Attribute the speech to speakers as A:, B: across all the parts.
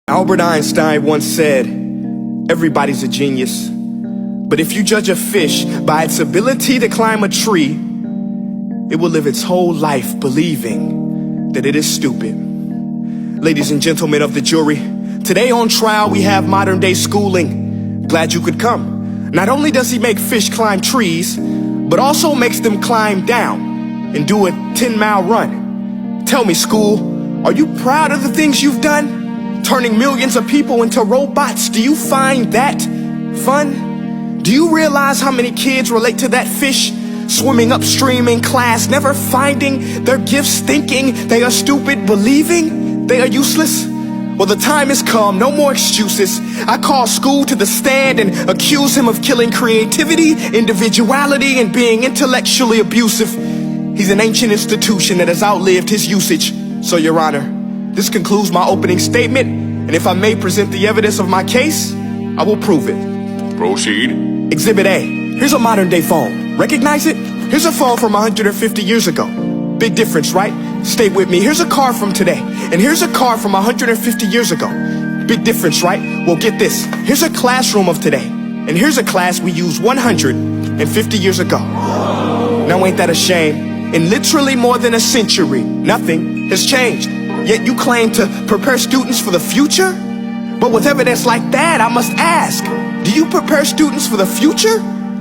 A: Albert Einstein once said, everybody's a genius, but if you judge a fish by its ability to climb a tree, it will live its whole life believing that it is stupid. Ladies and gentlemen of the jury, today on trial we have modern day schooling. Glad you could come. Not only does he make fish climb trees, but also makes them climb down and do a 10-mile run. Tell me, school, are you proud of the things you've done? Turning millions of people into robots, do you find that fun? Do you realize how many kids relate to that fish swimming upstream in class, never finding their gifts, thinking they are stupid, believing they are useless? Well, the time has come, no more excuses. I call school to the stand and accuse him of killing creativity, individuality, and being intellectually abusive. He's an ancient institution that has outlived his usage. So, Your Honor, this concludes my opening statement, and if I may present the evidence of my case, I will prove it.
B: Proceed.
A: Exhibit A. Here's a modern day phone. Recognize it? Here's a phone from 150 years ago. Big difference, right? Stay with me. Here's a car from today, and here's a car from 150 years ago. Big difference, right? Well, get this. Here's a classroom of today, and here's a class we used 150 years ago. Now, ain't that a shame? In literally more than a century, nothing has changed. Yet you claim to prepare students for the future? But with evidence like that, I must ask, do you prepare students for the future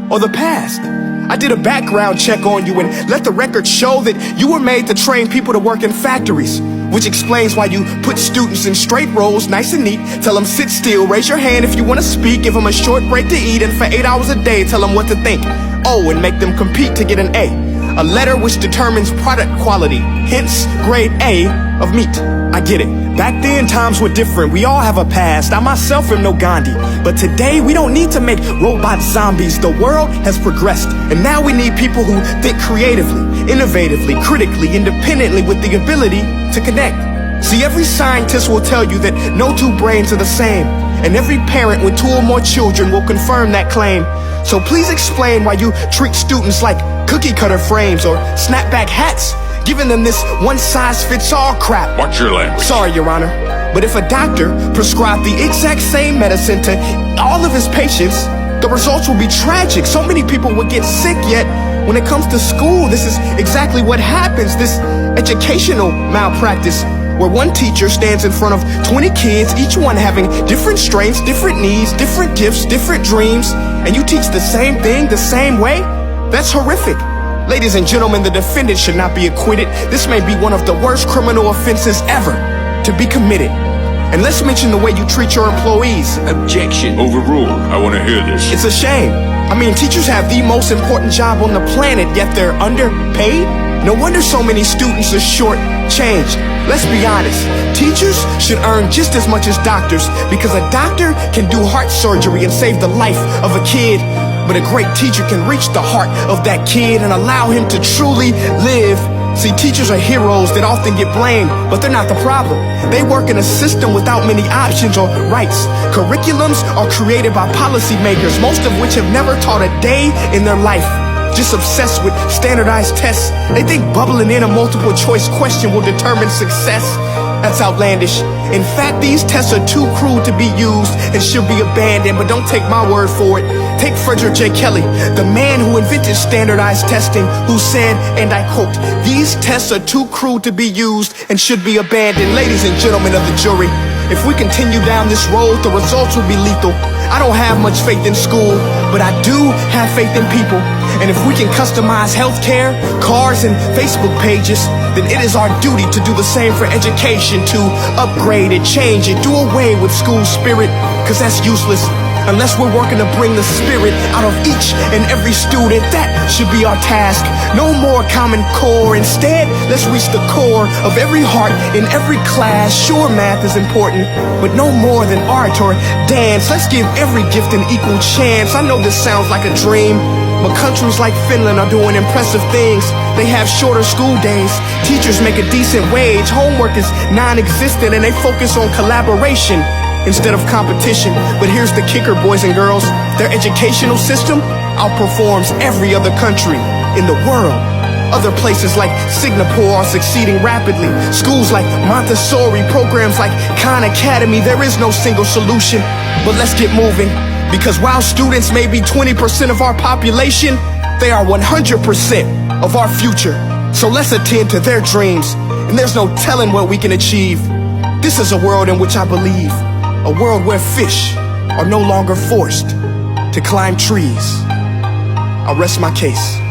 A: or the past? I did a background check on you and let the record show that you were made to train people to work in factories, which explains why you put students in straight rows, nice and neat, tell them sit still, raise your hand if you want to speak, give them a short break to eat, and for 8 hours a day, tell them what to think. Oh, and make them compete to get an A letter which determines product quality, hence grade A of meat. I get it. Back then, times were different. We all have a past. I myself am no Gandhi. But today, we don't need to make robot zombies. The world has progressed. And now we need people who think creatively, innovatively, critically, independently, with the ability to connect. See, every scientist will tell you that no two brains are the same. And every parent with 2 or more children will confirm that claim. So please explain why you treat students like cookie cutter frames or snapback hats, giving them this one-size-fits-all crap.
B: Watch your language.
A: Sorry, Your Honor, but if a doctor prescribed the exact same medicine to all of his patients, the results will be tragic. So many people would get sick, yet when it comes to school, this is exactly what happens. This educational malpractice, where one teacher stands in front of 20 kids, each one having different strengths, different needs, different gifts, different dreams, and you teach the same thing the same way? That's horrific. Ladies and gentlemen, the defendant should not be acquitted. This may be one of the worst criminal offenses ever to be committed. And let's mention the way you treat your employees.
B: Objection. Overruled. I want to hear this.
A: It's a shame. I mean, teachers have the most important job on the planet, yet they're underpaid? No wonder so many students are short-changed. Let's be honest, teachers should earn just as much as doctors, because a doctor can do heart surgery and save the life of a kid, but a great teacher can reach the heart of that kid and allow him to truly live. See, teachers are heroes that often get blamed, but they're not the problem. They work in a system without many options or rights. Curriculums are created by policymakers, most of which have never taught a day in their life. Just obsessed with standardized tests. They think bubbling in a multiple choice question will determine success. That's outlandish. In fact, these tests are too cruel to be used and should be abandoned, but don't take my word for it. Take Frederick J. Kelly, the man who invented standardized testing, who said, and I quote, "These tests are too cruel to be used and should be abandoned." Ladies and gentlemen of the jury, if we continue down this road, the results will be lethal. I don't have much faith in school, but I do have faith in people. And if we can customize healthcare, cars, and Facebook pages, then it is our duty to do the same for education, to upgrade it, change it, do away with school spirit, because that's useless. Unless we're working to bring the spirit out of each and every student, that should be our task. No more Common Core. Instead, let's reach the core of every heart in every class. Sure, math is important, but no more than art or dance. Let's give every gift an equal chance. I know this sounds like a dream, but countries like Finland are doing impressive things. They have shorter school days. Teachers make a decent wage. Homework is non-existent, and they focus on collaboration instead of competition. But here's the kicker, boys and girls. Their educational system outperforms every other country in the world. Other places like Singapore are succeeding rapidly. Schools like Montessori, programs like Khan Academy, there is no single solution. But let's get moving, because while students may be 20% of our population, they are 100% of our future. So let's attend to their dreams, and there's no telling what we can achieve. This is a world in which I believe, a world where fish are no longer forced to climb trees. I'll rest my case.